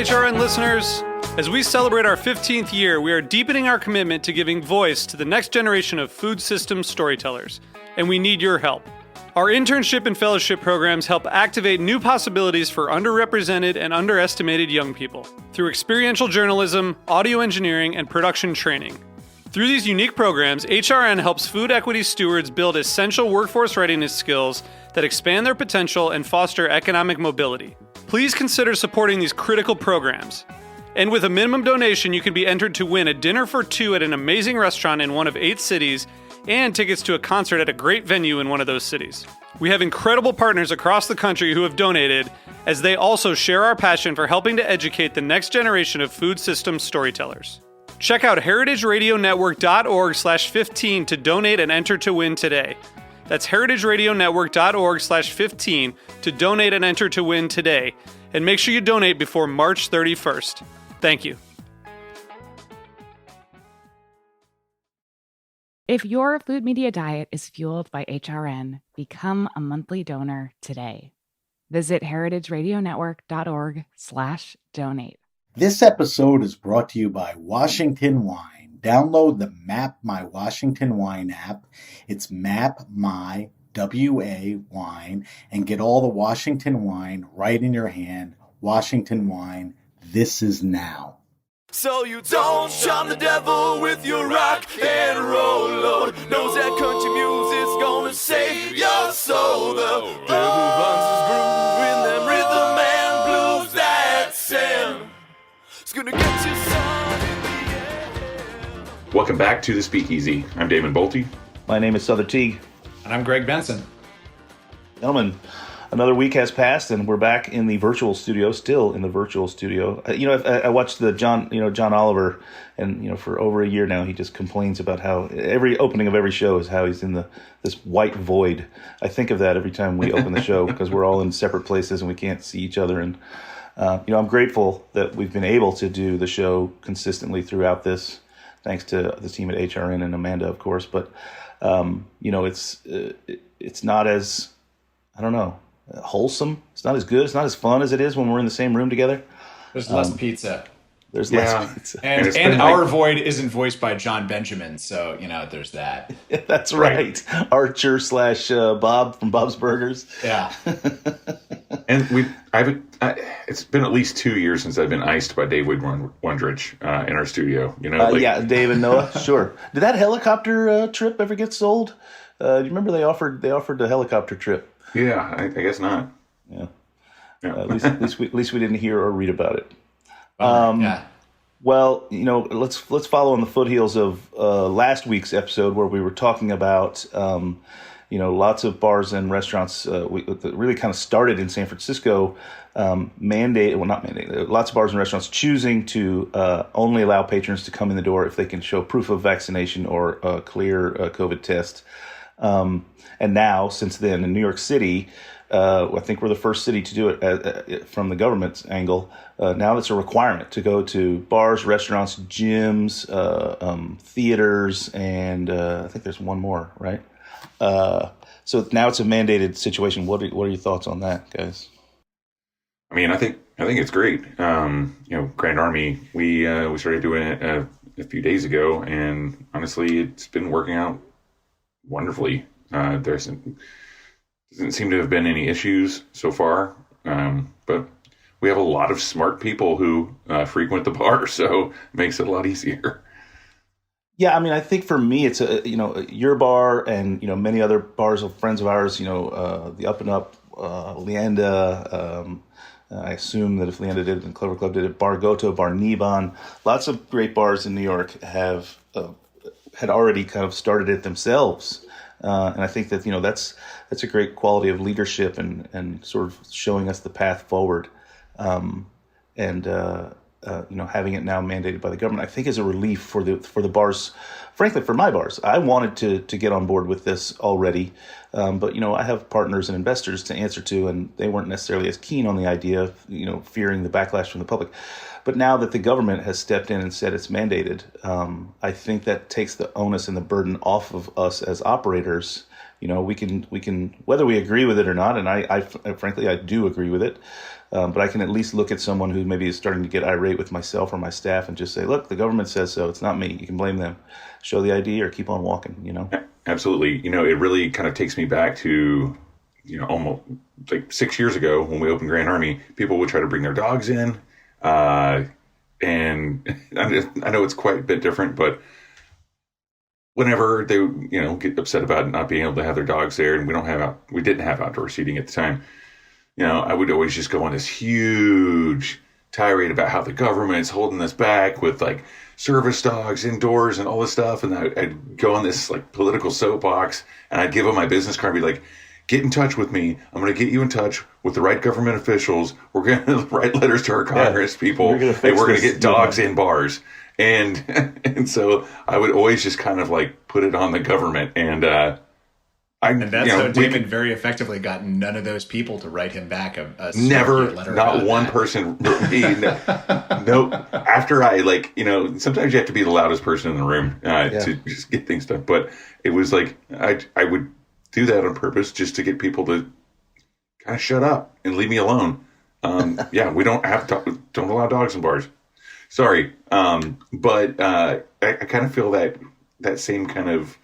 HRN listeners. As we celebrate our 15th year, we are deepening our commitment to giving voice to the next generation of food systems storytellers, and we need your help. Our internship and fellowship programs help activate new possibilities for underrepresented and underestimated young people through experiential journalism, audio engineering, and production training. Through these unique programs, HRN helps food equity stewards build essential workforce readiness skills that expand their potential and foster economic mobility. Please consider supporting these critical programs. And with a minimum donation, you can be entered to win a dinner for two at an amazing restaurant in one of 8 cities and tickets to a concert at a great venue in one of those cities. We have incredible partners across the country who have donated, as they also share our passion for helping to educate the next generation of food systems storytellers. Check out heritageradionetwork.org/15 to donate and enter to win today. That's heritageradionetwork.org/15 to donate and enter to win today. And make sure you donate before March 31st. Thank you. If your food media diet is fueled by HRN, become a monthly donor today. Visit heritageradionetwork.org/donate. This episode is brought to you by Washington Wine. Download the Map My Washington Wine app. It's Map My WA Wine, and get all the Washington wine right in your hand. Washington Wine, this is now. So you don't shun the devil with your rock and roll load. Knows that country music's gonna save your soul. The devil runs his groove in them rhythm and blues that Sam. It's gonna get you sun in the air. Welcome back to the Speakeasy. I'm Damon Boelte. My name is Sother Teague. And I'm Greg Benson. Gentlemen, another week has passed, and we're back in the virtual studio, still in the virtual studio. I watched the John Oliver, and for over a year now, he just complains about how every opening of every show is how he's in this white void. I think of that every time we open the show because we're all in separate places and we can't see each other. And I'm grateful that we've been able to do the show consistently throughout this, thanks to the team at HRN and Amanda, of course. But it's not as, I don't know, wholesome. It's not as good. It's not as fun as it is when we're in the same room together. There's less pizza. There's less pizza. And our void isn't voiced by John Benjamin, so, there's that. That's right. Archer / Bob from Bob's Burgers. Yeah. And it's been at least 2 years since I've been iced by David Wondrich in our studio. Yeah, Dave and Noah. Sure. Did that helicopter trip ever get sold? Do you remember they offered a helicopter trip? Yeah, I guess not. Yeah. At least we didn't hear or read about it. Yeah. Well, let's follow on the foothills of last week's episode where we were talking about lots of bars and restaurants. That really kind of started in San Francisco. Lots of bars and restaurants choosing to only allow patrons to come in the door if they can show proof of vaccination or a clear COVID test. And now, since then, in New York City, I think we're the first city to do it from the government's angle. Now it's a requirement to go to bars, restaurants, gyms, theaters, and I think there's one more, right? So now it's a mandated situation. What are your thoughts on that, guys? I mean, I think it's great. Grand Army, we started doing it a few days ago, and honestly, it's been working out wonderfully. There doesn't seem to have been any issues so far, but we have a lot of smart people who frequent the bar, so it makes it a lot easier. Yeah, I mean, I think for me, it's your bar and many other bars of friends of ours. The Up and Up, Leanda. I assume that if Leanda did it and Clover Club did it, Bar Goto, Bar Niban, lots of great bars in New York had already kind of started it themselves. And I think that, that's a great quality of leadership and sort of showing us the path forward. Having it now mandated by the government, I think is a relief for the bars. Frankly, for my bars, I wanted to get on board with this already. But I have partners and investors to answer to, and they weren't necessarily as keen on the idea of, fearing the backlash from the public. But now that the government has stepped in and said it's mandated, I think that takes the onus and the burden off of us as operators. We can whether we agree with it or not, and I frankly I do agree with it. But I can at least look at someone who maybe is starting to get irate with myself or my staff and just say, look, the government says so. It's not me. You can blame them. Show the ID or keep on walking, you know? Absolutely. You know, it really kind of takes me back to, you know, almost like 6 years ago when we opened Grand Army. People would try to bring their dogs in. And I know it's quite a bit different, but whenever they, you know, get upset about not being able to have their dogs there, and we didn't have outdoor seating at the time, you know, I would always just go on this huge tirade about how the government's holding us back with like service dogs indoors and all this stuff. And I'd go on this like political soapbox, and I'd give them my business card and be like, get in touch with me. I'm going to get you in touch with the right government officials. We're going to write letters to our Congress people, and we're going to get dogs in bars. And so I would always just kind of like put it on the government. And that's how Damon very effectively got none of those people to write him back a never, letter. Not one person wrote me. No. After I, like, you know, sometimes you have to be the loudest person in the room to just get things done. But it was like I would do that on purpose just to get people to kind of shut up and leave me alone. We don't allow dogs in bars. Sorry. But I kind of feel that same kind of,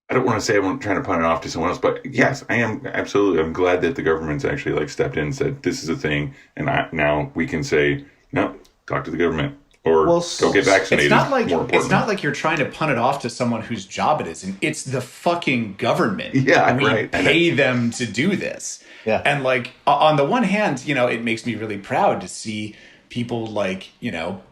I don't want to say I'm trying to punt it off to someone else, but yes, I am absolutely. I'm glad that the government's actually like stepped in and said, this is a thing. And now we can say, no, talk to the government. Or go get vaccinated. It's not like you're trying to punt it off to someone whose job it is. And it's the fucking government. Yeah, we pay them to do this. Yeah. And like on the one hand, you know, it makes me really proud to see people like, you know,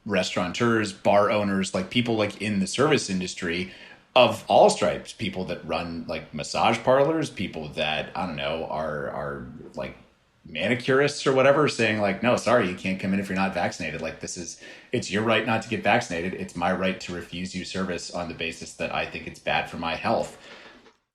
restaurateurs, bar owners, like people like in the service industry of all stripes, people that run like massage parlors, people that, I don't know, are like manicurists or whatever, saying like, no, sorry, you can't come in if you're not vaccinated. Like it's your right not to get vaccinated. It's my right to refuse you service on the basis that I think it's bad for my health.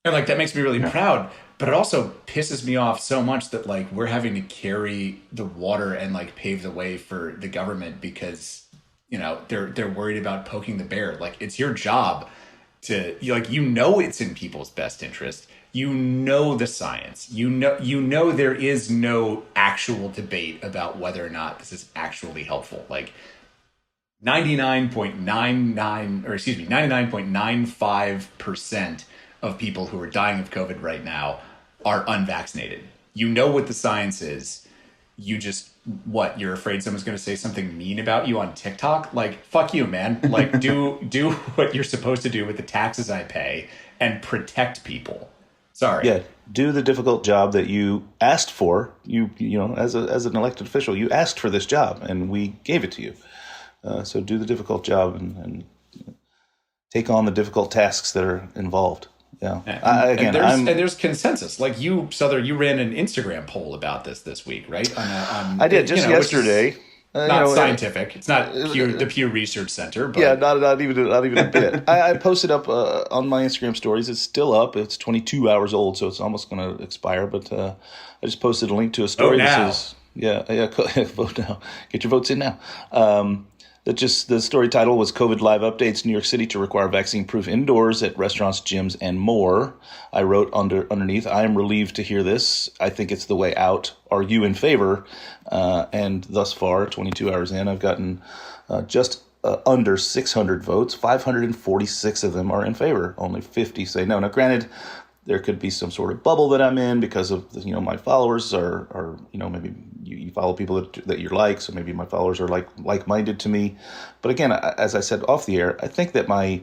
And like, that makes me really proud, but it also pisses me off so much that like we're having to carry the water and like pave the way for the government because, you know, they're worried about poking the bear. Like, it's your job to, like, you know, it's in people's best interest. You know the science. You know there is no actual debate about whether or not this is actually helpful. Like 99.95% of people who are dying of COVID right now are unvaccinated. You know what the science is. You just, you're afraid someone's going to say something mean about you on TikTok? Like, fuck you, man. Like, do what you're supposed to do with the taxes I pay and protect people. Sorry. Yeah, do the difficult job that you asked for. You know, as an elected official, you asked for this job, and we gave it to you. So do the difficult job and take on the difficult tasks that are involved. Yeah. And there's consensus. Like you, Sother, you ran an Instagram poll about this week, right? I did just yesterday. Not scientific. It's not the Pew Research Center. But... Yeah, not even a bit. I posted up on my Instagram stories. It's still up. It's 22 hours old, so it's almost going to expire. But I just posted a link to a story that says, vote now. Get your votes in now. The story title was COVID Live Updates, New York City to require vaccine-proof indoors at restaurants, gyms, and more. I wrote underneath, I am relieved to hear this. I think it's the way out. Are you in favor? And thus far, 22 hours in, I've gotten just under 600 votes. 546 of them are in favor. Only 50 say no. Now, granted, there could be some sort of bubble that I'm in because of, you know, my followers are you know, maybe you follow people that you like, so maybe my followers are like-minded to me. But again, as I said off the air, I think that my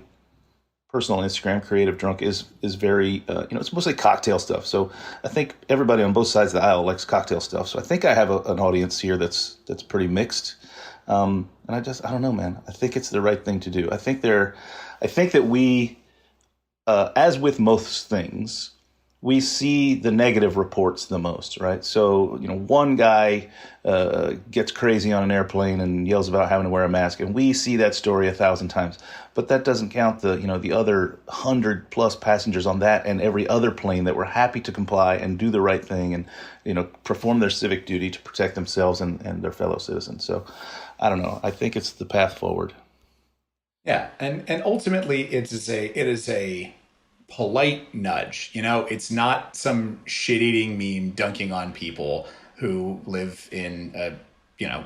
personal Instagram, Creative Drunk, is very, it's mostly cocktail stuff. So I think everybody on both sides of the aisle likes cocktail stuff. So I think I have an audience here that's pretty mixed. And I don't know, man. I think it's the right thing to do. I think that we, as with most things, we see the negative reports the most, right? So, you know, one guy gets crazy on an airplane and yells about having to wear a mask, and we see that story 1,000 times. But that doesn't count the other 100+ passengers on that and every other plane that were happy to comply and do the right thing and, you know, perform their civic duty to protect themselves and their fellow citizens. So, I don't know. I think it's the path forward. Yeah, and ultimately it is a polite nudge. It's not some shit-eating meme dunking on people who live in a,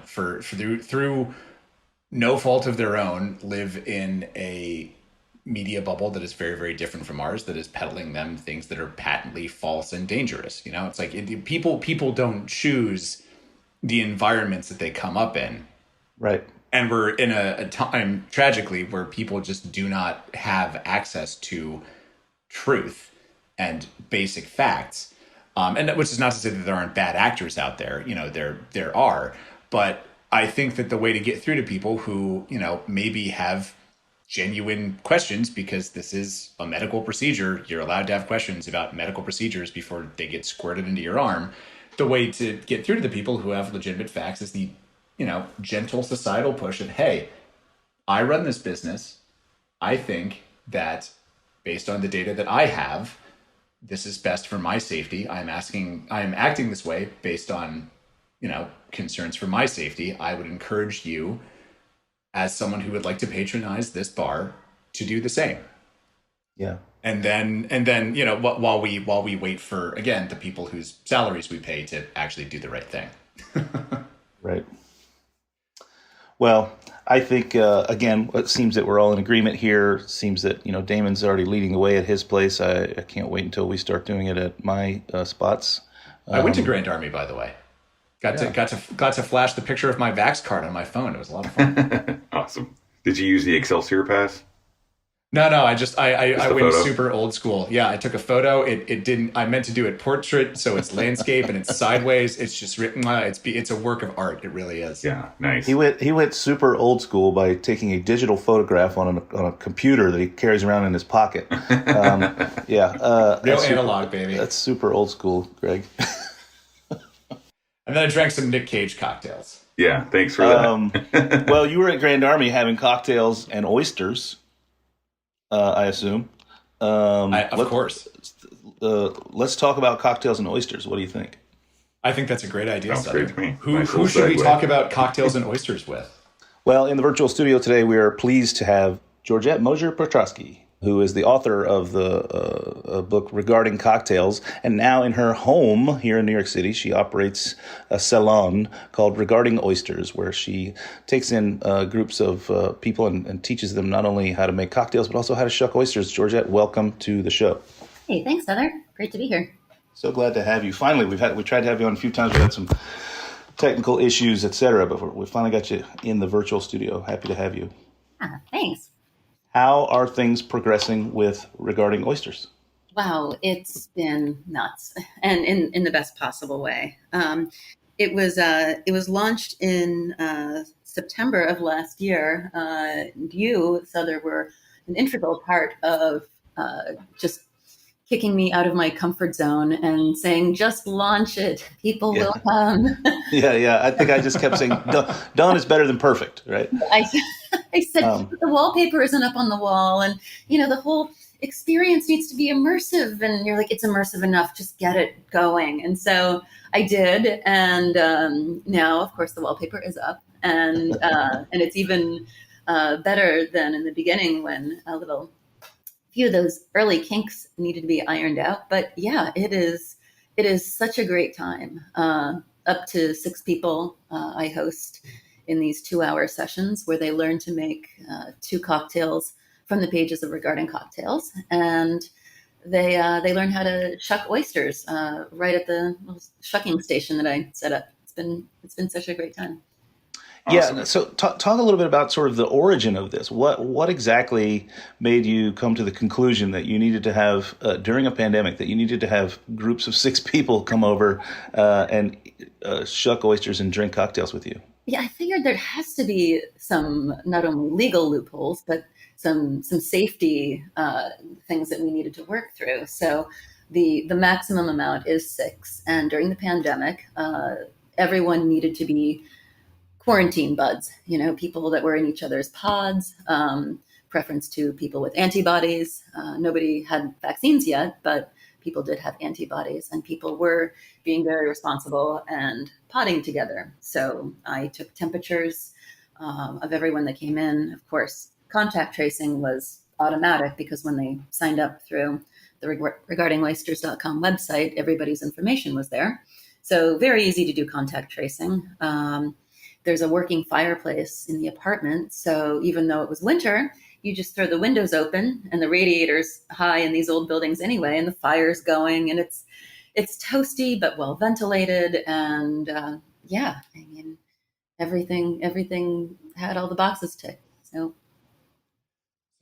for through no fault of their own, live in a media bubble that is very, very different from ours, that is peddling them things that are patently false and dangerous. It's like people don't choose the environments that they come up in. Right. And we're in a time, tragically, where people just do not have access to truth and basic facts. And which is not to say that there aren't bad actors out there. There are. But I think that the way to get through to people who, maybe have genuine questions, because this is a medical procedure, you're allowed to have questions about medical procedures before they get squirted into your arm. The way to get through to the people who have legitimate facts is the, gentle societal push of, hey, I run this business. I think that based on the data that I have, this is best for my safety. I'm acting this way based on, concerns for my safety. I would encourage you, as someone who would like to patronize this bar, to do the same. Yeah. And then, while we wait for, again, the people whose salaries we pay to actually do the right thing. Right. Well, I think, again, it seems that we're all in agreement here. Seems that, Damon's already leading the way at his place. I can't wait until we start doing it at my spots. I went to Grand Army, by the way. Got to flash the picture of my Vax card on my phone. It was a lot of fun. Awesome. Did you use the Excelsior pass? No, I went photo? super old school. Yeah, I took a photo. It didn't. I meant to do it portrait, so it's landscape and it's sideways. It's just written. It's a work of art. It really is. Yeah, nice. He went super old school by taking a digital photograph on a computer that he carries around in his pocket. Real analog, baby. That's super old school, Greg. And then I drank some Nick Cage cocktails. Yeah, thanks for that. Well, you were at Grand Army having cocktails and oysters, I assume. Of course. Let's talk about cocktails and oysters. What do you think? I think that's a great idea. Sounds great to me. Who should we talk about cocktails and oysters with? Well, in the virtual studio today, we are pleased to have Georgette Mosier-Petrosky, who is the author of the book Regarding Cocktails. And now in her home here in New York City, she operates a salon called Regarding Oysters, where she takes in groups of people and teaches them not only how to make cocktails, but also how to shuck oysters. Georgette, welcome to the show. Hey, thanks, Sother. Great to be here. So glad to have you. Finally, we tried to have you on a few times. We had some technical issues, etc., but we finally got you in the virtual studio. Happy to have you. Thanks. How are things progressing with Regarding Oysters? Wow, it's been nuts, and in the best possible way. It was launched in September of last year. You, Sother, were an integral part of just kicking me out of my comfort zone and saying, just launch it. People will come. Yeah. I think I just kept saying, done is better than perfect, right? I said, the wallpaper isn't up on the wall. And, the whole experience needs to be immersive. And you're like, it's immersive enough. Just get it going. And so I did. And now, of course, the wallpaper is up. And it's even better than in the beginning when a few of those early kinks needed to be ironed out. But yeah, it is such a great time. Up to 6 people I host in these 2-hour sessions where they learn to make 2 cocktails from the pages of Regarding Cocktails. And they learn how to shuck oysters right at the little shucking station that I set up. It's been such a great time. Awesome. Yeah. So talk a little bit about sort of the origin of this. What exactly made you come to the conclusion that you needed to have, during a pandemic, that you needed to have groups of 6 people come over and shuck oysters and drink cocktails with you? Yeah, I figured there has to be some not only legal loopholes, but some safety things that we needed to work through. So the maximum amount is 6. And during the pandemic, everyone needed to be quarantine buds, people that were in each other's pods, preference to people with antibodies. Nobody had vaccines yet, but people did have antibodies, and people were being very responsible and podding together. So I took temperatures of everyone that came in. Of course, contact tracing was automatic because when they signed up through the regardingoysters.com website, everybody's information was there. So very easy to do contact tracing. There's a working fireplace in the apartment. So even though it was winter, you just throw the windows open and the radiator's high in these old buildings anyway, and the fire's going, and it's toasty but well ventilated. And yeah, I mean, everything had all the boxes ticked. So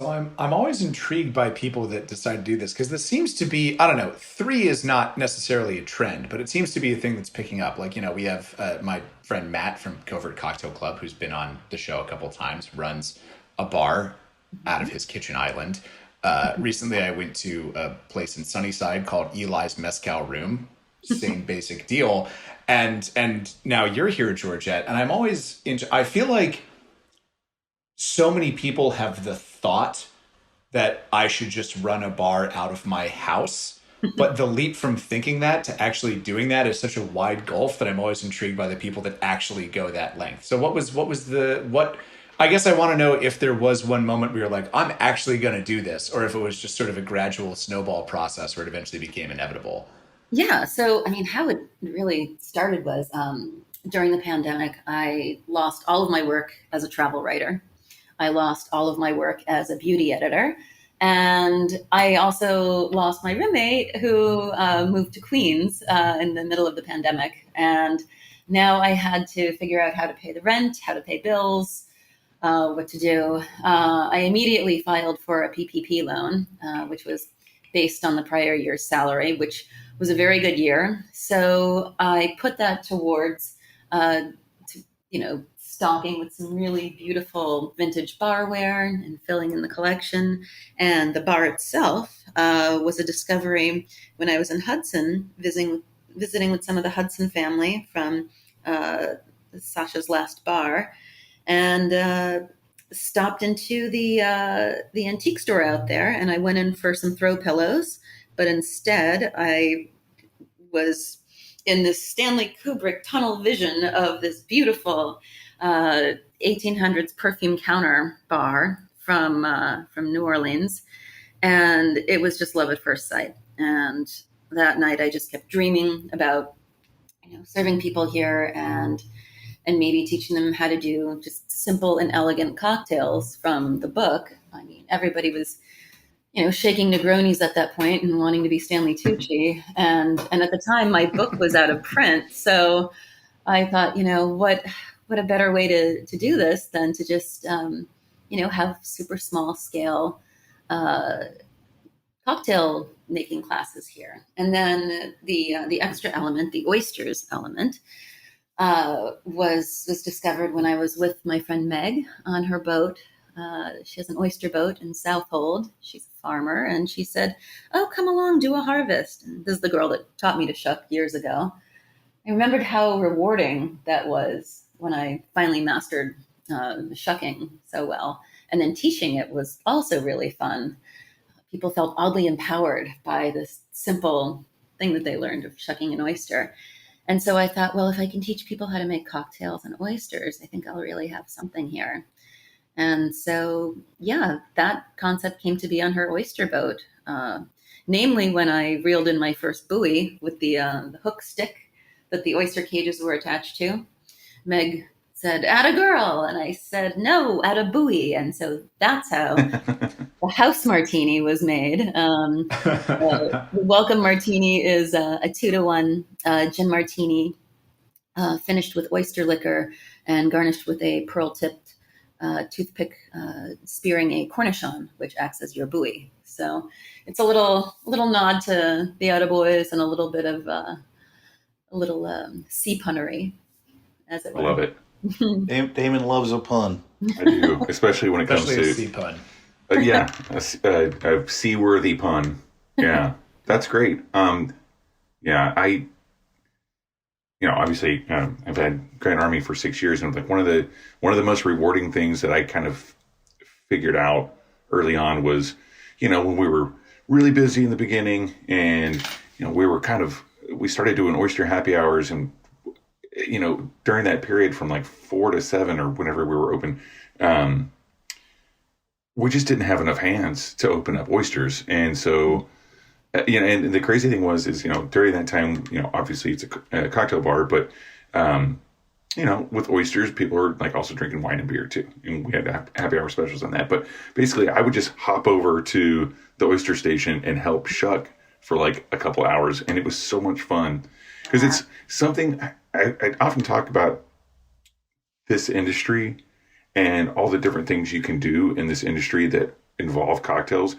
I'm always intrigued by people that decide to do this, because this seems to be, I don't know, 3 is not necessarily a trend, but it seems to be a thing that's picking up. Like, you know, we have my friend Matt from Covert Cocktail Club, who's been on the show a couple of times, runs a bar out of his kitchen island. Recently, I went to a place in Sunnyside called Eli's Mezcal Room. Same basic deal. And now you're here, Georgette, and I'm always I feel like so many people have the thought that I should just run a bar out of my house, but the leap from thinking that to actually doing that is such a wide gulf that I'm always intrigued by the people that actually go that length. So I guess I want to know if there was one moment where you're like, I'm actually going to do this, or if it was just sort of a gradual snowball process where it eventually became inevitable. Yeah. So, I mean, how it really started was during the pandemic, I lost all of my work as a travel writer. I lost all of my work as a beauty editor. And I also lost my roommate who moved to Queens in the middle of the pandemic. And now I had to figure out how to pay the rent, how to pay bills, what to do. I immediately filed for a PPP loan, which was based on the prior year's salary, which was a very good year. So I put that towards, stocking with some really beautiful vintage barware and filling in the collection. And the bar itself was a discovery when I was in Hudson, visiting with some of the Hudson family from Sasha's Last Bar, and stopped into the antique store out there. And I went in for some throw pillows, but instead I was in this Stanley Kubrick tunnel vision of this beautiful 1800s perfume counter bar from New Orleans. And it was just love at first sight. And that night I just kept dreaming about, serving people here and maybe teaching them how to do just simple and elegant cocktails from the book. I mean, everybody was, shaking Negronis at that point and wanting to be Stanley Tucci. And at the time my book was out of print. So I thought, what a better way to do this than to just, have super small scale cocktail making classes here. And then the extra element, the oysters element, was discovered when I was with my friend Meg on her boat. She has an oyster boat in Southold. She's a farmer, and she said, "Oh, come along, do a harvest." And this is the girl that taught me to shuck years ago. I remembered how rewarding that was when I finally mastered shucking so well. And then teaching it was also really fun. People felt oddly empowered by this simple thing that they learned of shucking an oyster. And so I thought, well, if I can teach people how to make cocktails and oysters, I think I'll really have something here. And so, yeah, that concept came to be on her oyster boat, namely when I reeled in my first buoy with the hook stick that the oyster cages were attached to. Meg said, "Atta girl." And I said, "No, atta buoy." And so that's how the house martini was made. The welcome martini is a 2-to-1 gin martini, finished with oyster liquor and garnished with a pearl-tipped toothpick spearing a cornichon, which acts as your buoy. So it's a little nod to the Atta Boys and a little bit of sea punnery, as it were. Love it. Damon loves a pun. I do, especially when it comes to a sea pun. a seaworthy pun. Yeah, that's great. I obviously I've had Grand Army for 6 years, and like one of the most rewarding things that I kind of figured out early on was, when we were really busy in the beginning, and we started doing oyster happy hours, and during that period from like 4 to 7 or whenever we were open, we just didn't have enough hands to open up oysters. And so and the crazy thing is, during that time, obviously it's a cocktail bar, but, with oysters, people are like also drinking wine and beer too. And we had happy hour specials on that. But basically, I would just hop over to the oyster station and help shuck for like a couple hours. And it was so much fun because it's something I often talk about this industry and all the different things you can do in this industry that involve cocktails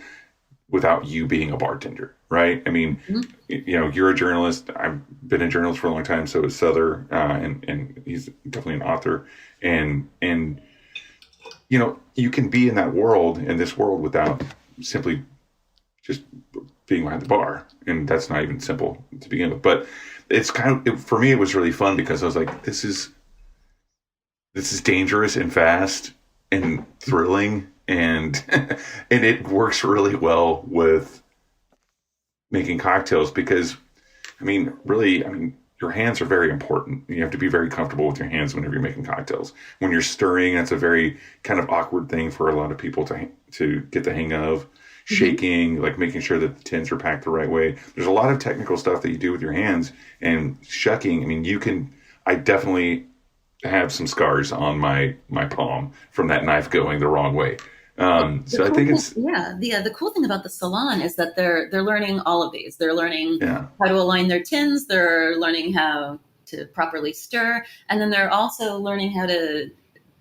without you being a bartender, right? I mean, you're a journalist. I've been a journalist for a long time. So is Sother, and he's definitely an author. And you can be in this world without simply just being behind the bar. And that's not even simple to begin with. But it's for me, it was really fun because I was like, this is dangerous and fast and thrilling. And it works really well with making cocktails because, your hands are very important. You have to be very comfortable with your hands whenever you're making cocktails. When you're stirring, that's a very kind of awkward thing for a lot of people to get the hang of. Shaking, like making sure that the tins are packed the right way. There's a lot of technical stuff that you do with your hands. And shucking, I definitely have some scars on my palm from that knife going the wrong way. So I think the cool thing about the salon is that they're learning all of these. They're learning how to align their tins. They're learning how to properly stir, and then they're also learning how to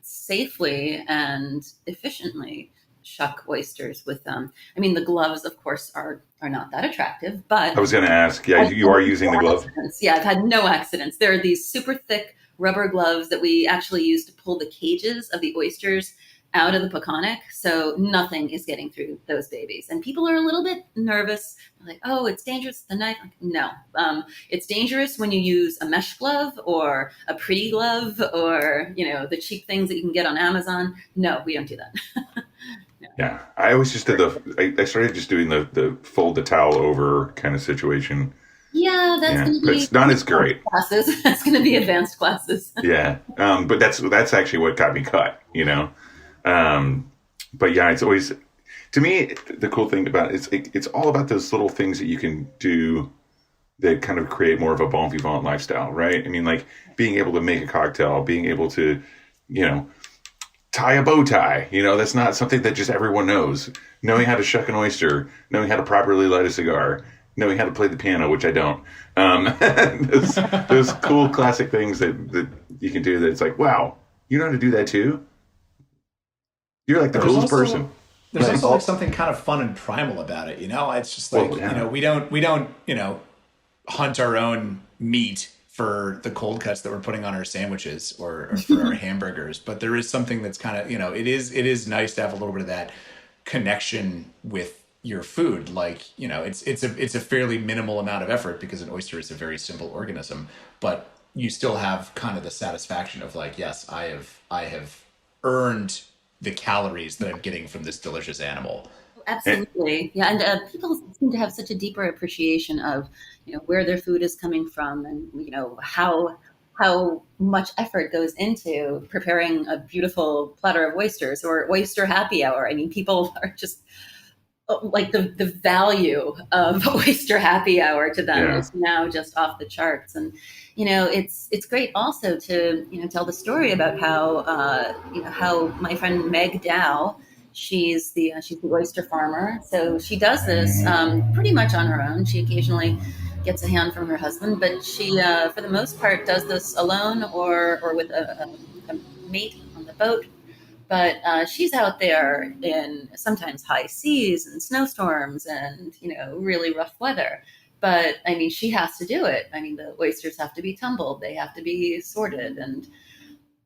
safely and efficiently shuck oysters with them. The gloves, of course, are not that attractive, but I was going to ask, you are using the glove? Yeah, I've had no accidents. There are these super thick rubber gloves that we actually use to pull the cages of the oysters out of the Peconic, so nothing is getting through those babies. And people are a little bit nervous. They're like, oh, it's dangerous, the knife. No, it's dangerous when you use a mesh glove or a pretty glove or, the cheap things that you can get on Amazon. No, we don't do that. No. Yeah, I always just did I started just doing the fold the towel over kind of situation. Yeah, that's going to be. It's not as great. Classes. That's going to be advanced classes. Yeah, but that's actually what got me cut. But yeah, it's always, to me, the cool thing about it's all about those little things that you can do that kind of create more of a bon vivant lifestyle, right? Like being able to make a cocktail, being able to, tie a bow tie. That's not something that just everyone knows. Knowing how to shuck an oyster, knowing how to properly light a cigar, knowing how to play the piano, which I don't. Those cool classic things that you can do that it's like, wow, you know how to do that too? You're like the coolest person. There's also like something kind of fun and primal about it, It's just like, we don't, hunt our own meat for the cold cuts that we're putting on our sandwiches or for our hamburgers, but there is something that's kind of, it is nice to have a little bit of that connection with your food. Like, it's a fairly minimal amount of effort because an oyster is a very simple organism, but you still have kind of the satisfaction of like, yes, I have earned the calories that I'm getting from this delicious animal. Absolutely. Yeah. And people seem to have such a deeper appreciation of, where their food is coming from and, how much effort goes into preparing a beautiful platter of oysters or oyster happy hour. People are just like the value of oyster happy hour to them is now just off the charts. And, it's great also to, tell the story about how my friend Meg Dow, she's the oyster farmer. So she does this pretty much on her own. She occasionally gets a hand from her husband, but she, for the most part, does this alone or with a mate on the boat. But she's out there in sometimes high seas and snowstorms and, really rough weather. But, she has to do it. The oysters have to be tumbled. They have to be sorted. And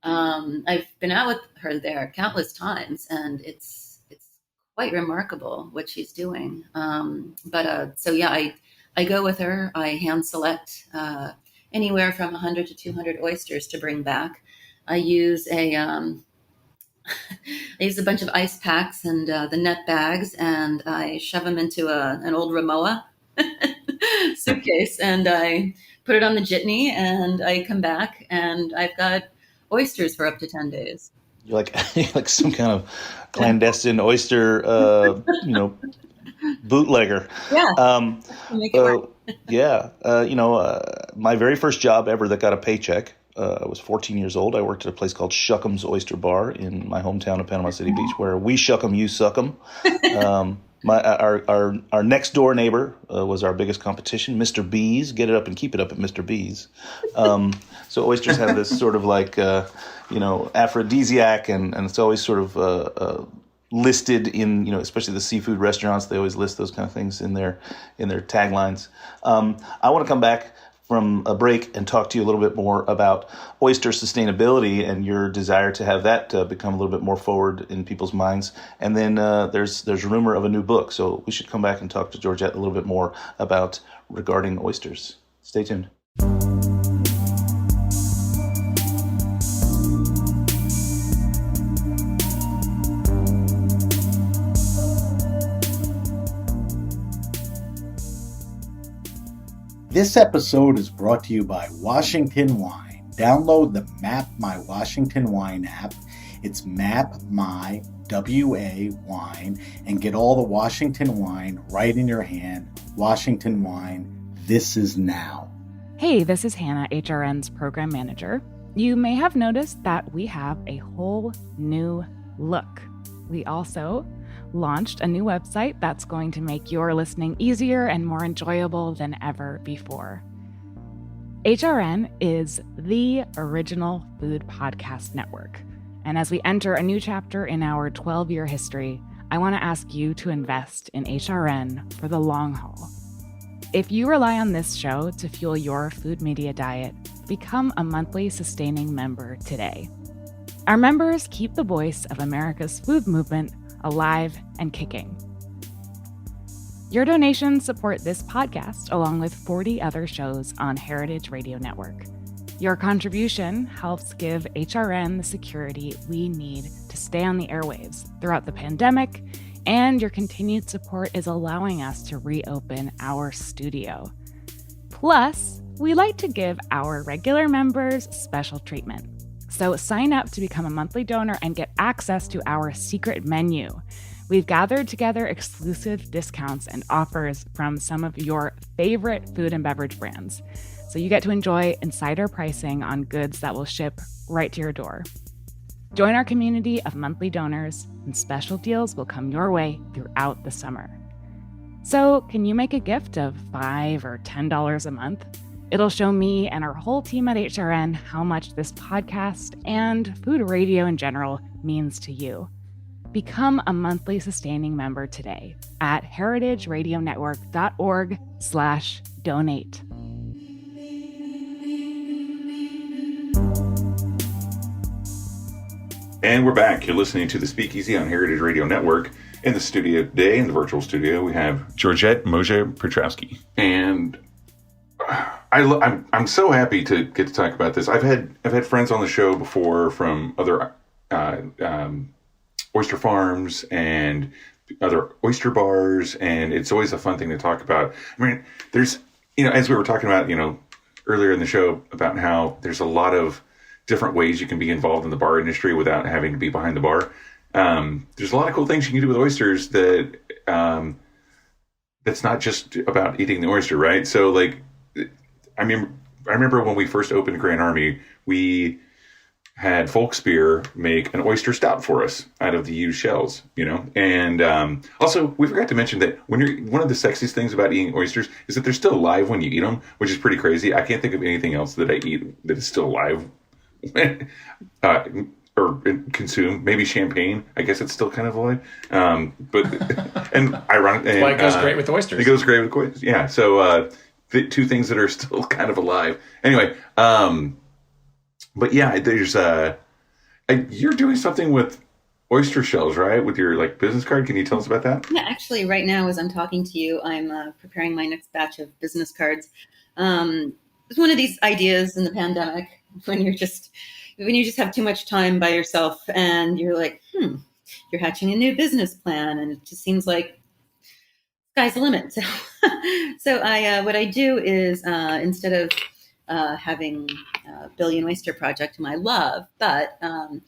I've been out with her there countless times, and it's quite remarkable what she's doing. I go with her. I hand select anywhere from 100 to 200 oysters to bring back. I use I use a bunch of ice packs and the net bags, and I shove them into an old Ramoa suitcase, and I put it on the jitney, and I come back, and I've got oysters for up to 10 days. You're like some kind of clandestine oyster, bootlegger. Yeah. Make it work. My very first job ever that got a paycheck, I was 14 years old. I worked at a place called Shuck'em's Oyster Bar in my hometown of Panama City Beach, where we shuck 'em, you suck 'em. Our next door neighbor was our biggest competition, Mr. B's. Get it up and keep it up at Mr. B's. So oysters have this sort of like aphrodisiac, and it's always sort of listed in, especially the seafood restaurants. They always list those kind of things in their taglines. I want to come back from a break and talk to you a little bit more about oyster sustainability and your desire to have that become a little bit more forward in people's minds. And then there's rumor of a new book, so we should come back and talk to Georgette a little bit more about regarding oysters. Stay tuned. This episode is brought to you by Washington Wine. Download the Map My Washington Wine app. It's Map My WA Wine, and get all the Washington wine right in your hand. Washington Wine, this is now. Hey, this is Hannah, HRN's program manager. You may have noticed that we have a whole new look. We also launched a new website that's going to make your listening easier and more enjoyable than ever before. HRN is the original food podcast network. And as we enter a new chapter in our 12-year history, I want to ask you to invest in HRN for the long haul. If you rely on this show to fuel your food media diet, become a monthly sustaining member today. Our members keep the voice of America's food movement alive and kicking. Your donations support this podcast along with 40 other shows on Heritage Radio Network. Your contribution helps give HRN the security we need to stay on the airwaves throughout the pandemic, and your continued support is allowing us to reopen our studio. Plus, we like to give our regular members special treatment. So sign up to become a monthly donor and get access to our secret menu. We've gathered together exclusive discounts and offers from some of your favorite food and beverage brands. So you get to enjoy insider pricing on goods that will ship right to your door. Join our community of monthly donors, and special deals will come your way throughout the summer. So can you make a gift of $5 or $10 a month? It'll show me and our whole team at HRN how much this podcast and food radio in general means to you. Become a monthly sustaining member today at heritageradionetwork.org/donate. And we're back. You're listening to the Speakeasy on Heritage Radio Network. In the studio today, in the virtual studio, we have Georgette Mosier-Petrowski. And I'm so happy to get to talk about this. I've had friends on the show before from other oyster farms and other oyster bars, and it's always a fun thing to talk about. I mean, there's, as we were talking about, earlier in the show about how there's a lot of different ways you can be involved in the bar industry without having to be behind the bar. There's a lot of cool things you can do with oysters that that's not just about eating the oyster, right? So, like, I remember when we first opened Grand Army, we had Folksbier make an oyster stout for us out of the used shells, And also, we forgot to mention that one of the sexiest things about eating oysters is that they're still alive when you eat them, which is pretty crazy. I can't think of anything else that I eat that is still alive or consume. Maybe champagne. I guess it's still kind of alive. And ironically, that's why it goes great with oysters. It goes great with oysters. Yeah. So the two things that are still kind of alive. Anyway. But yeah, there's you're doing something with oyster shells, right? With your business card. Can you tell us about that? Yeah, actually, right now as I'm talking to you, I'm preparing my next batch of business cards. It's one of these ideas in the pandemic when you just have too much time by yourself and you're like, you're hatching a new business plan, and it just seems like sky's the limit. So what I do is instead of having a Billion Oyster Project, whom I love, but I'm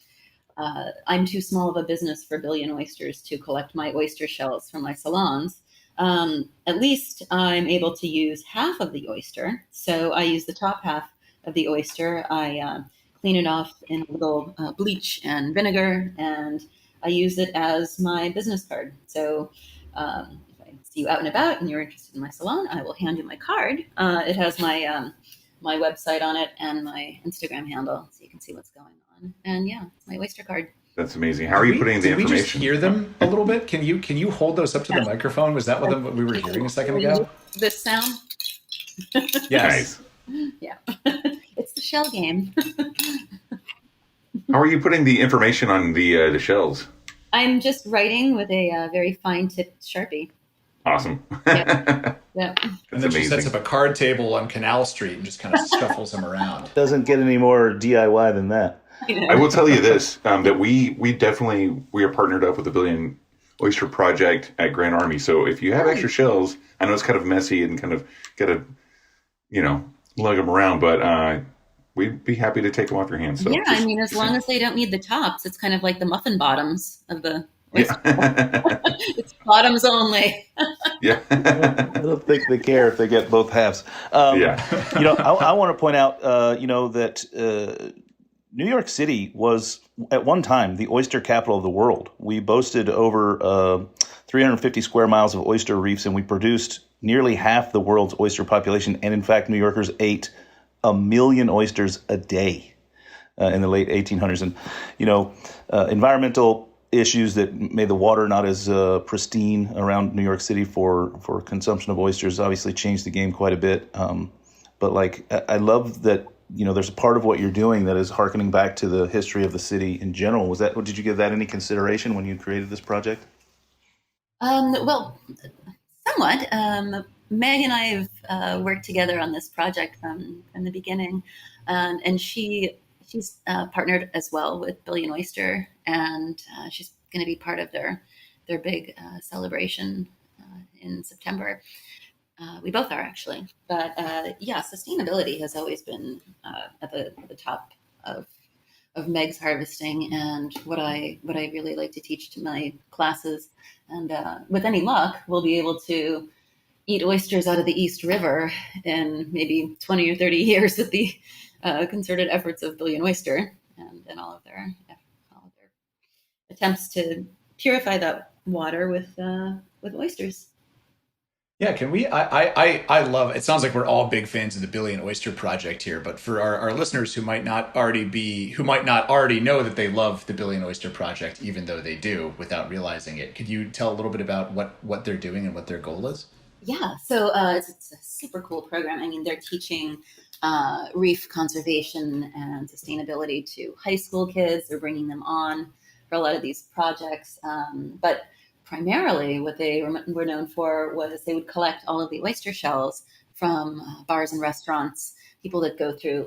too small of a business for Billion Oysters to collect my oyster shells from my salons. at least I'm able to use half of the oyster. So I use the top half of the oyster. I clean it off in a little bleach and vinegar, and I use it as my business card. So if I see you out and about and you're interested in my salon, I will hand you my card. It has my website on it and my Instagram handle, so you can see what's going on. And yeah, it's my oyster card. That's amazing. How are you putting the Did we information? just hear them a little bit? Can you hold those up to the microphone? Was that what we were hearing a second ago? This sound? Yes. Nice. Yeah. It's the shell game. How are you putting the information on the shells? I'm just writing with a very fine-tipped Sharpie. Awesome. Yeah. That's And then she amazing. sets up a card table on Canal Street and just kind of shuffles them around. Doesn't get any more DIY than that. I will tell you this, that we are partnered up with the Billion Oyster Project at Grand Army. So if you have extra shells, I know it's kind of messy and kind of got to, lug them around, but we'd be happy to take them off your hands. So Yeah, I mean, as long as they don't need the tops, it's kind of like the muffin bottoms of the oyster. Yeah. It's bottoms only. Yeah. I don't think they care if they get both halves. Yeah. I want to point out, that New York City was at one time the oyster capital of the world. We boasted over 350 square miles of oyster reefs, and we produced nearly half the world's oyster population. And in fact, New Yorkers ate 1 million oysters a day in the late 1800s. And, environmental issues that made the water not as pristine around New York City for consumption of oysters obviously changed the game quite a bit. But I love that, there's a part of what you're doing that is hearkening back to the history of the city in general. Did you give that any consideration when you created this project? Well, somewhat. Meg and I have worked together on this project from the beginning, and she's partnered as well with Billion Oyster, and she's going to be part of their big celebration in September. We both are actually, but yeah, sustainability has always been at the top of Meg's harvesting, and what I really like to teach to my classes. And with any luck, we'll be able to eat oysters out of the East River in maybe 20 or 30 years with the concerted efforts of Billion Oyster and all of their attempts to purify that water with oysters. Yeah, can we? I love. It sounds like we're all big fans of the Billion Oyster Project here, but for our listeners who might not already know that they love the Billion Oyster Project, even though they do, without realizing it, could you tell a little bit about what they're doing and what their goal is? Yeah, so it's a super cool program. I mean, they're teaching reef conservation and sustainability to high school kids. They're bringing them on for a lot of these projects, but primarily what they were known for was they would collect all of the oyster shells from bars and restaurants, people that go through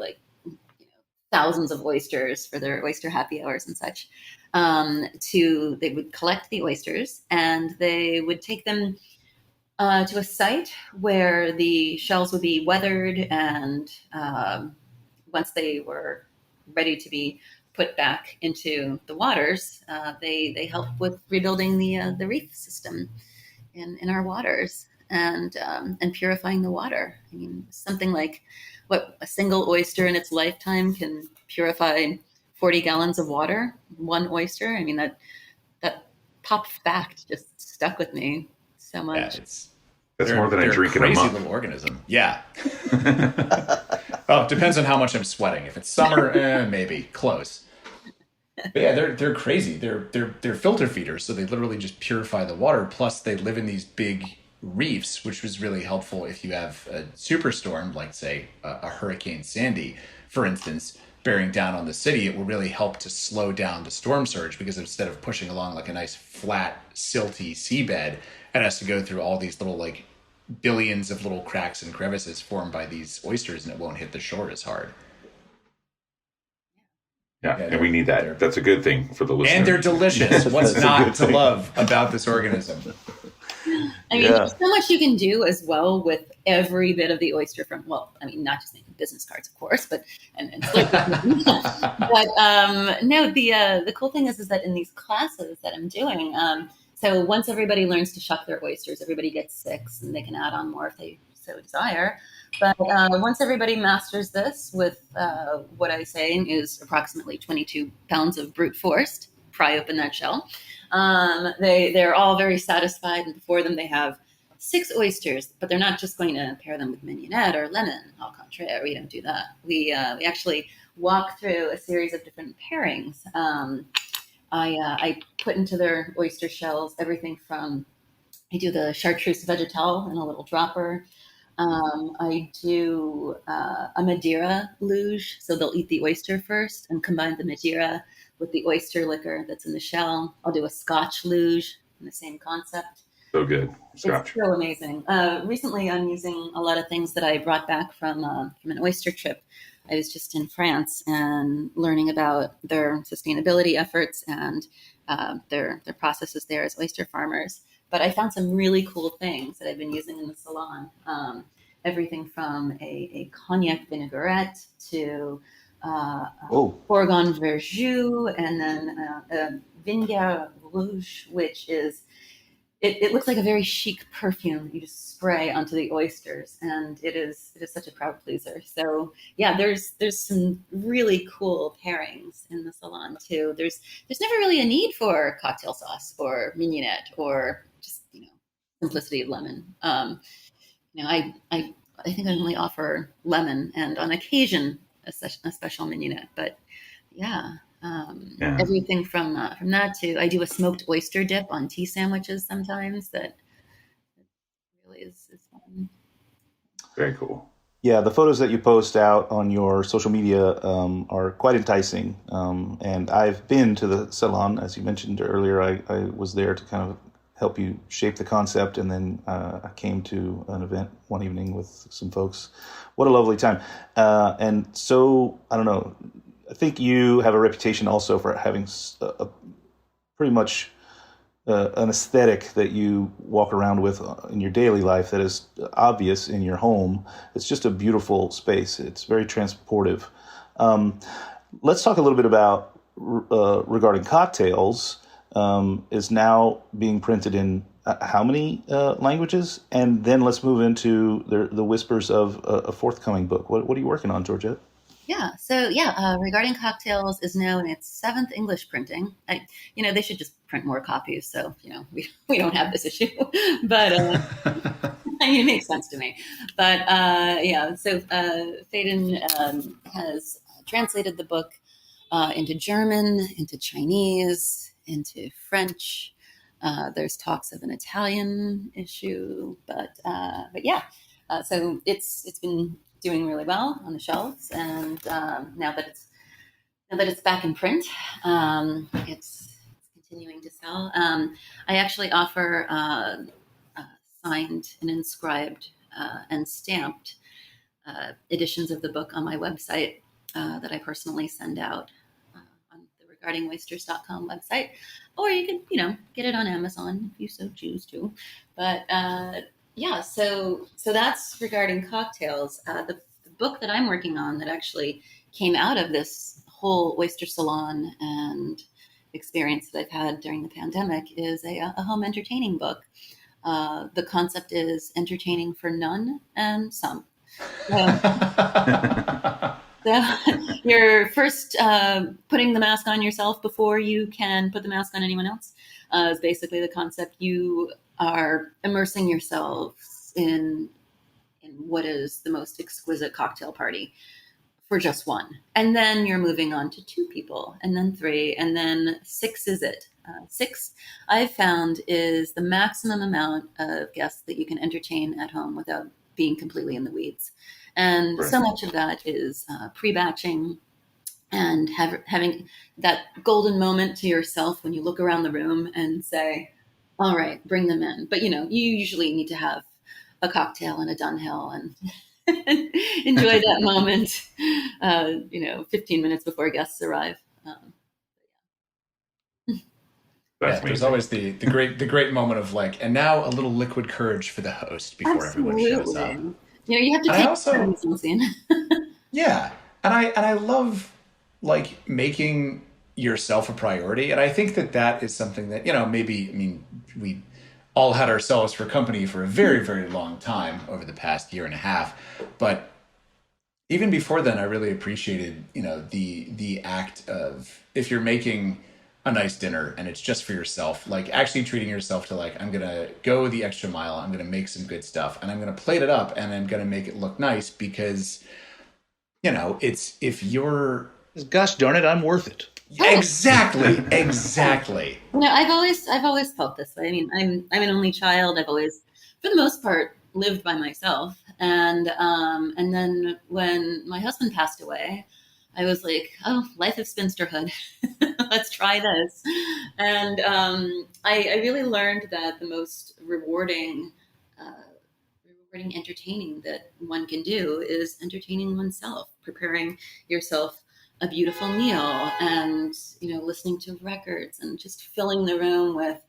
thousands of oysters for their oyster happy hours and such. They would collect the oysters and they would take them to a site where the shells would be weathered, and once they were ready to be put back into the waters, they help with rebuilding the reef system in our waters and purifying the water. I mean, something like what a single oyster in its lifetime can purify 40 gallons of water. One oyster. I mean, that pop fact just stuck with me so much. Yeah, that's more than I drink in a month. Crazy little organism. Yeah. Oh, it depends on how much I'm sweating. If it's summer, maybe close. But yeah, they're crazy. They're filter feeders, so they literally just purify the water. Plus, they live in these big reefs, which was really helpful if you have a superstorm, like say a Hurricane Sandy, for instance, bearing down on the city. It will really help to slow down the storm surge, because instead of pushing along like a nice flat, silty seabed, it has to go through all these little billions of little cracks and crevices formed by these oysters, and it won't hit the shore as hard. Yeah, and we need that. That's a good thing for the listeners. And they're delicious. What's not to love about this organism? I mean, there's so much you can do as well with every bit of the oyster not just making business cards, of course, but but no, the cool thing is that in these classes that I'm doing, So once everybody learns to shuck their oysters, everybody gets 6, and they can add on more if they so desire. But once everybody masters this with what I say is approximately 22 pounds of brute force, pry open that shell, they're all very satisfied, and before them they have 6 oysters, but they're not just going to pair them with mignonette or lemon. Au contraire, we don't do that. We actually walk through a series of different pairings. I put into their oyster shells everything from, I do the chartreuse vegetal in a little dropper. I do a Madeira luge, so they'll eat the oyster first and combine the Madeira with the oyster liquor that's in the shell. I'll do a Scotch luge in the same concept. So good. Scotch. It's so amazing. Recently, I'm using a lot of things that I brought back from an oyster trip. I was just in France and learning about their sustainability efforts and their processes there as oyster farmers. But I found some really cool things that I've been using in the salon. Everything from a cognac vinaigrette to Bourgogne Verjus, and then a Vinegar Rouge, which is, it looks like a very chic perfume that you just spray onto the oysters, and it is such a crowd pleaser. So yeah, there's some really cool pairings in the salon too. There's never really a need for cocktail sauce or mignonette or just simplicity of lemon. I think I only offer lemon and on occasion a special mignonette, but yeah. Everything from that to, I do a smoked oyster dip on tea sandwiches sometimes. That really is fun. Very cool. Yeah, the photos that you post out on your social media are quite enticing. And I've been to the salon, as you mentioned earlier. I was there to kind of help you shape the concept, and then I came to an event one evening with some folks. What a lovely time. And so, I don't know, I think you have a reputation also for having a pretty much an aesthetic that you walk around with in your daily life that is obvious in your home. It's just a beautiful space. It's very transportive. Let's talk a little bit about regarding cocktails. Is now being printed in how many languages? And then let's move into the whispers of a forthcoming book. What are you working on, Georgette? Yeah. So Regarding Cocktails is now in its 7th English printing. They should just print more copies, so we don't have this issue. But it makes sense to me. But so Faden has translated the book into German, into Chinese, into French. There's talks of an Italian issue, but yeah. So it's been doing really well on the shelves, and now that it's back in print, it's continuing to sell. I actually offer signed and inscribed and stamped editions of the book on my website that I personally send out on the regardingoysters.com website, or you can get it on Amazon if you so choose to. But so that's regarding cocktails. The book that I'm working on that actually came out of this whole oyster salon and experience that I've had during the pandemic is a home entertaining book. The concept is entertaining for none and some. So you're first putting the mask on yourself before you can put the mask on anyone else is basically the concept. You are immersing yourselves in what is the most exquisite cocktail party for just one. And then you're moving on to 2 people, and then 3, and then 6 is it. 6, I've found, is the maximum amount of guests that you can entertain at home without being completely in the weeds. And so much of that is pre-batching and having that golden moment to yourself when you look around the room and say, all right, bring them in. But, you usually need to have a cocktail and a Dunhill and enjoy that moment, 15 minutes before guests arrive. There's always the great moment of and now a little liquid courage for the host before everyone shows up. You have to take something. Yeah, and I love making yourself a priority. And I think that that is something that, maybe, I mean, we all had ourselves for company for a very, very long time over the past year and a half. But even before then, I really appreciated, the act of, if you're making a nice dinner and it's just for yourself, like actually treating yourself to, like, I'm going to go the extra mile. I'm going to make some good stuff and I'm going to plate it up and I'm going to make it look nice because, it's, if you're, Gosh darn it, I'm worth it. Exactly. I've always felt this way. I mean, I'm an only child. I've always, for the most part, lived by myself. And then when my husband passed away, I was like, oh, life of spinsterhood. Let's try this. And I really learned that the most rewarding, entertaining that one can do is entertaining oneself, preparing yourself a beautiful meal and, listening to records and just filling the room with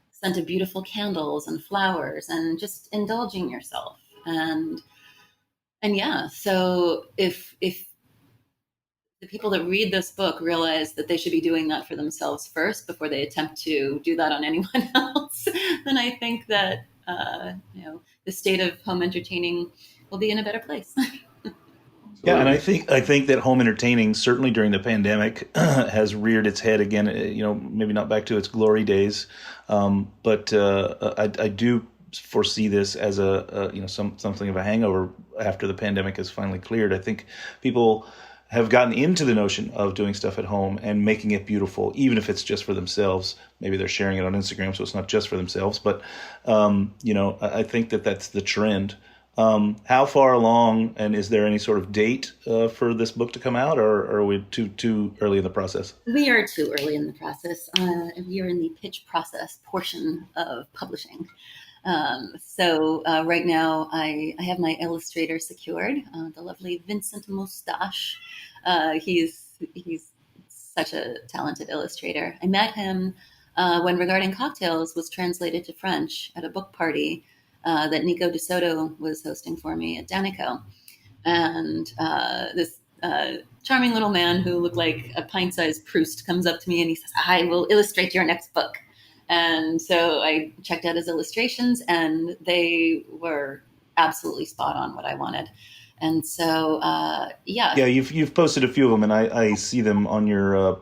scent of beautiful candles and flowers and just indulging yourself. And yeah, so if the people that read this book realize that they should be doing that for themselves first before they attempt to do that on anyone else, then I think that the state of home entertaining will be in a better place. Yeah, and I think that home entertaining, certainly during the pandemic, has reared its head again. Maybe not back to its glory days, but I do foresee this as something of a hangover after the pandemic has finally cleared. I think people have gotten into the notion of doing stuff at home and making it beautiful, even if it's just for themselves. Maybe they're sharing it on Instagram, so it's not just for themselves. But I think that that's the trend. How far along, and is there any sort of date for this book to come out, or are we too early in the process? We are too early in the process. We are in the pitch process portion of publishing. So right now I have my illustrator secured, the lovely Vincent Moustache. He's such a talented illustrator. I met him when Regarding Cocktails was translated to French at a book party that Nico De Soto was hosting for me at Danico. And this charming little man who looked like a pint-sized Proust comes up to me and he says, I will illustrate your next book. And so I checked out his illustrations and they were absolutely spot on what I wanted. And so, yeah, you've posted a few of them, and I see them on your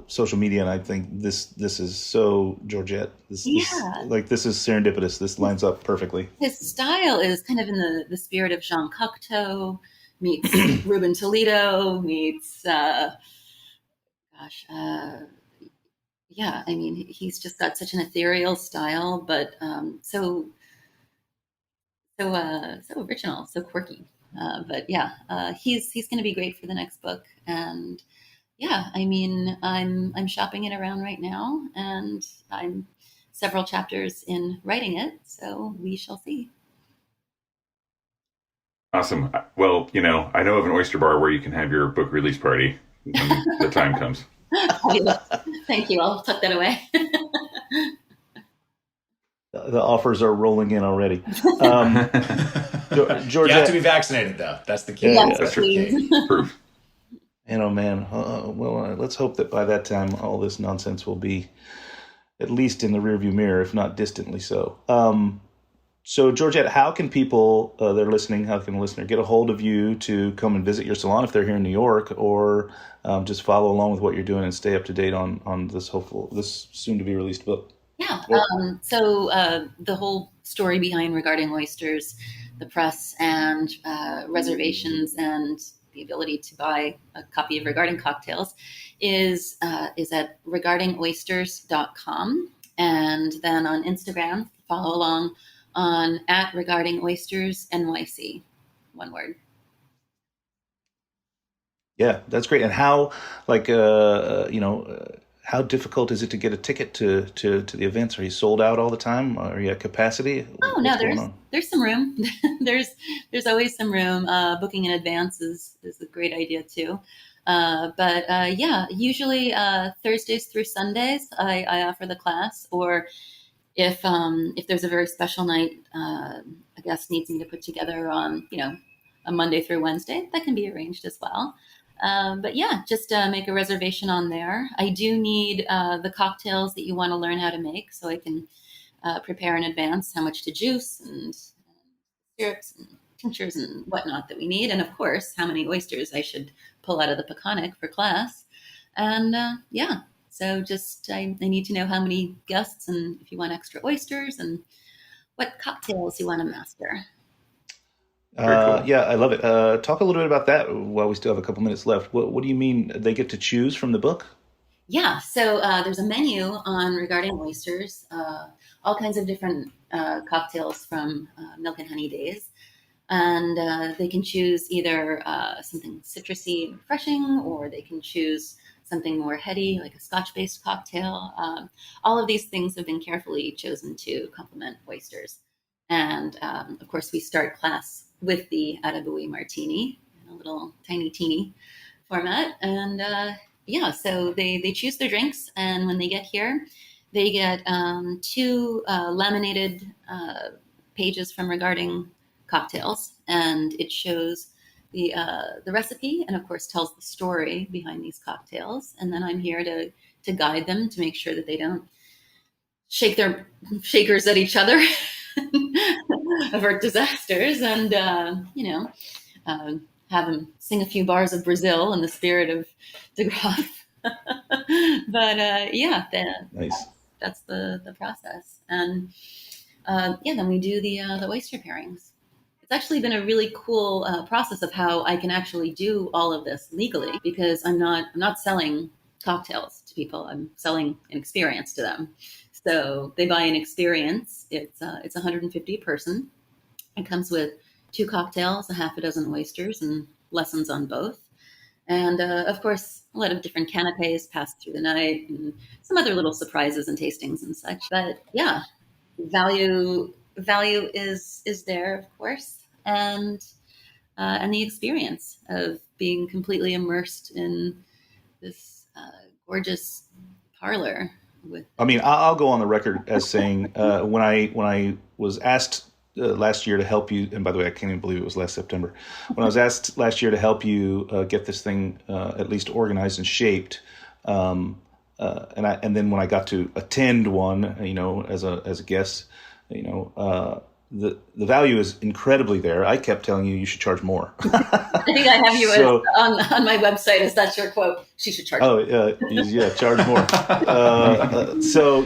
social media, and I think this is so Georgette. This is serendipitous. This lines up perfectly. His style is kind of in the spirit of Jean Cocteau meets Ruben Toledo meets, yeah, I mean, he's just got such an ethereal style, but so original, so quirky. But yeah, he's going to be great for the next book. And yeah, I mean, I'm shopping it around right now, and I'm several chapters in writing it, so we shall see. Awesome. Well, I know of an Oyster bar where you can have your book release party when the time comes. Thank you. I'll tuck that away. The offers are rolling in already. Georgia, you have to be vaccinated, though. That's the key. Yes, that's proof. And oh man, let's hope that by that time all this nonsense will be at least in the rearview mirror, if not distantly so. So Georgette, how can people that are listening, how can a listener get a hold of you to come and visit your salon if they're here in New York, or just follow along with what you're doing and stay up to date on this soon to be released book? Yeah. So the whole story behind Regarding Oysters, the press and reservations and the ability to buy a copy of Regarding Cocktails is at regardingoysters.com. And then on Instagram, follow along on at Regarding Oysters NYC, one word. Yeah, that's great. And how, how difficult is it to get a ticket to the events? Are you sold out all the time? Are you at capacity? Oh, no, there's some room. there's always some room. Booking in advance is a great idea too. But yeah, usually Thursdays through Sundays, I offer the class, or if there's a very special night a guest needs me to put together on, a Monday through Wednesday, that can be arranged as well. But yeah, just make a reservation on there. I do need the cocktails that you want to learn how to make, so I can prepare in advance how much to juice and syrups and tinctures and whatnot that we need, and of course, how many oysters I should pull out of the Peconic for class. And yeah, so just I need to know how many guests and if you want extra oysters and what cocktails you want to master. Cool. Yeah, I love it. Talk a little bit about that while we still have a couple minutes left. What do you mean they get to choose from the book? Yeah, so there's a menu on regarding oysters, all kinds of different cocktails from Milk and Honey days. And they can choose either something citrusy and refreshing, or they can choose something more heady, like a Scotch-based cocktail. All of these things have been carefully chosen to complement oysters. And of course, we start class with the Atabui Martini, in a little tiny teeny format. And yeah, so they choose their drinks, and when they get here, they get 2 laminated pages from regarding cocktails, and it shows the recipe, and of course tells the story behind these cocktails. And then I'm here to guide them to make sure that they don't shake their shakers at each other, avert disasters, and have them sing a few bars of Brazil in the spirit of De Graaf. But yeah, Nice. that's the process. And yeah, then we do the oyster pairings. It's actually been a really cool process of how I can actually do all of this legally, because I'm not selling cocktails to people. I'm selling an experience to them. So they buy an experience. It's 150 a person. It comes with 2 cocktails, a half a dozen oysters, and lessons on both. And of course, a lot of different canapes passed through the night, and some other little surprises and tastings and such. But yeah, value is there, of course, and the experience of being completely immersed in this gorgeous parlor. I mean, I'll go on the record as saying when I was asked last year to help you, and by the way, I can't even believe it was last September, when I was asked last year to help you get this thing at least organized and shaped, and then when I got to attend one, as a guest, the value is incredibly there. I kept telling you should charge more. I think I have you on my website. Is that your quote? She should charge more. Yeah, charge more. So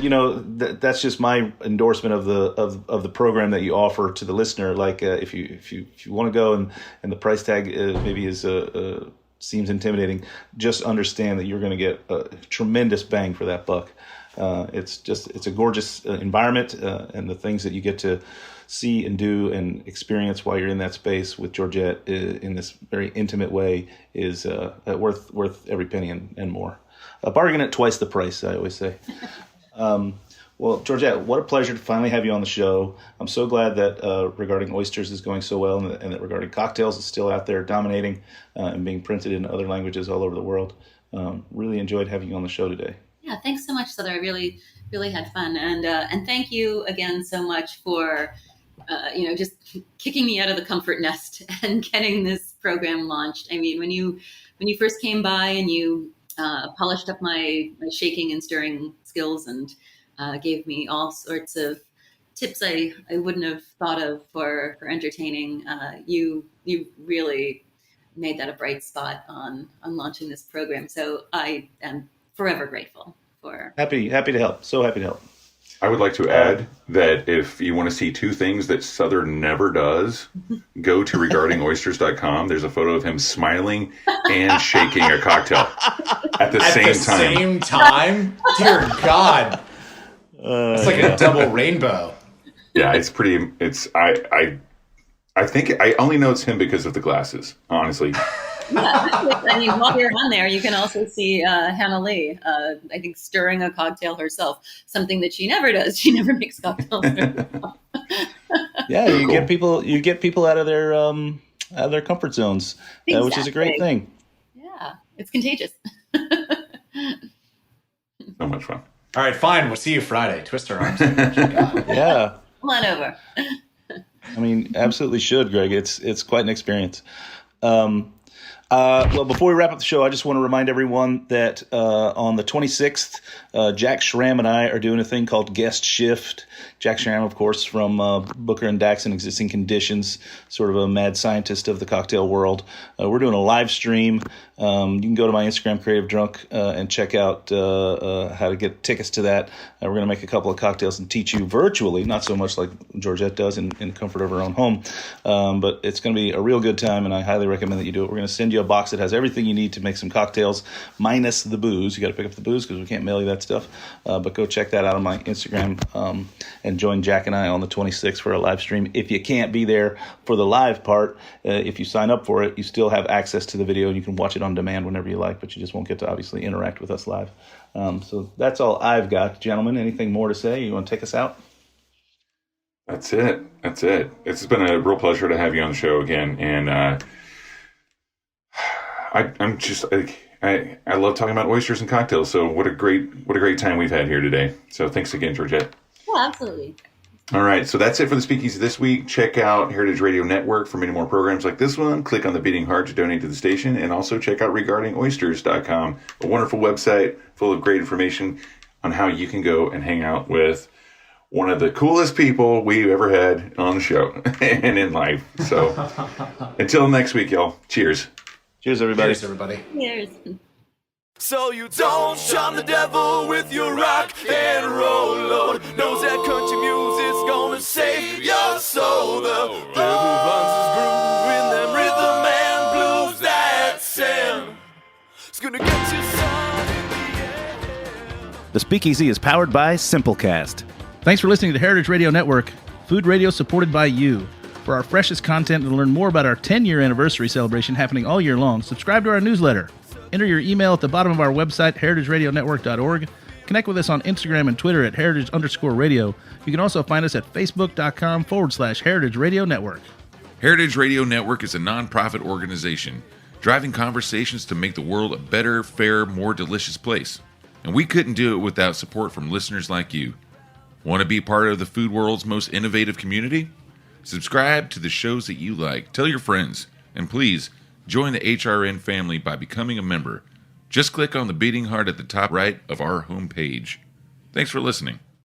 that's just my endorsement of the program that you offer to the listener. Like if you want to go and the price tag maybe is seems intimidating, just understand that you're going to get a tremendous bang for that buck. It's a gorgeous environment, and the things that you get to see and do and experience while you're in that space with Georgette in this very intimate way is worth every penny and more. A bargain at twice the price, I always say. Well, Georgette, what a pleasure to finally have you on the show. I'm so glad that Regarding Oysters is going so well, and that Regarding Cocktails is still out there dominating and being printed in other languages all over the world. Really enjoyed having you on the show today. Yeah, thanks so much, Sother. I really, really had fun, and thank you again so much for just kicking me out of the comfort nest and getting this program launched. I mean, when you first came by and you polished up my shaking and stirring skills and gave me all sorts of tips I wouldn't have thought of for entertaining, you really made that a bright spot on launching this program. So I am forever grateful for. Happy to help. So happy to help. I would like to add that if you want to see 2 things that Sother never does, go to regardingoysters.com. There's a photo of him smiling and shaking a cocktail at the same time. Dear God. It's like a double rainbow. Yeah, it's pretty. I think I only know it's him because of the glasses, honestly. Yeah, I mean, while you're on there, you can also see Hannah Lee, I think, stirring a cocktail herself, something that she never does. She never makes cocktails herself. Yeah, you get people out of their comfort zones, Exactly. which is a great thing. Yeah, it's contagious. So much fun. All right, fine. We'll see you Friday. Twist our arms. Yeah. Come on over. I mean, absolutely should, Greg. It's quite an experience. Well, before we wrap up the show, I just want to remind everyone that on the 26th, Jack Schramm and I are doing a thing called Guest Shift. Jack Schramm, of course, from Booker and Dax in Existing Conditions, sort of a mad scientist of the cocktail world. We're doing a live stream. You can go to my Instagram, Creative Drunk, and check out how to get tickets to that. We're going to make a couple of cocktails and teach you virtually, not so much like Georgette does in the comfort of her own home. But it's going to be a real good time, and I highly recommend that you do it. We're going to send you a box that has everything you need to make some cocktails, minus the booze. You got to pick up the booze because we can't mail you that stuff. But go check that out on my Instagram and join Jack and I on the 26th for a live stream. If you can't be there for the live part, if you sign up for it, you still have access to the video, and you can watch it on demand whenever you like, but you just won't get to obviously interact with us live. So that's all I've got. Gentlemen, anything more to say? You want to take us out? That's it. It's been a real pleasure to have you on the show again, and I'm just I love talking about oysters and cocktails. So what a great time we've had here today. So thanks again, Georgette. Yeah, absolutely. All right, so that's it for the Speakeasy this week. Check out Heritage Radio Network for many more programs like this one. Click on the beating heart to donate to the station, and also check out regardingoysters.com, a wonderful website full of great information on how you can go and hang out with one of the coolest people we've ever had on the show and in life. So until next week, y'all, cheers. Cheers, everybody. Cheers, everybody. Cheers. So you don't shun the devil with your rock and roll, Lord. Knows that country music's gonna save your soul. The devil runs his groove in them rhythm and blues. That's him. It's gonna get you some in the end. The Speakeasy is powered by Simplecast. Thanks for listening to Heritage Radio Network, food radio supported by you. For our freshest content and to learn more about our 10-year anniversary celebration happening all year long, subscribe to our newsletter. Enter your email at the bottom of our website, heritageradionetwork.org. Connect with us on Instagram and Twitter at heritage_radio. You can also find us at facebook.com/Heritage Radio Network. Heritage Radio Network is a nonprofit organization driving conversations to make the world a better, fairer, more delicious place. And we couldn't do it without support from listeners like you. Want to be part of the food world's most innovative community? Subscribe to the shows that you like. Tell your friends. And please, join the HRN family by becoming a member. Just click on the beating heart at the top right of our homepage. Thanks for listening.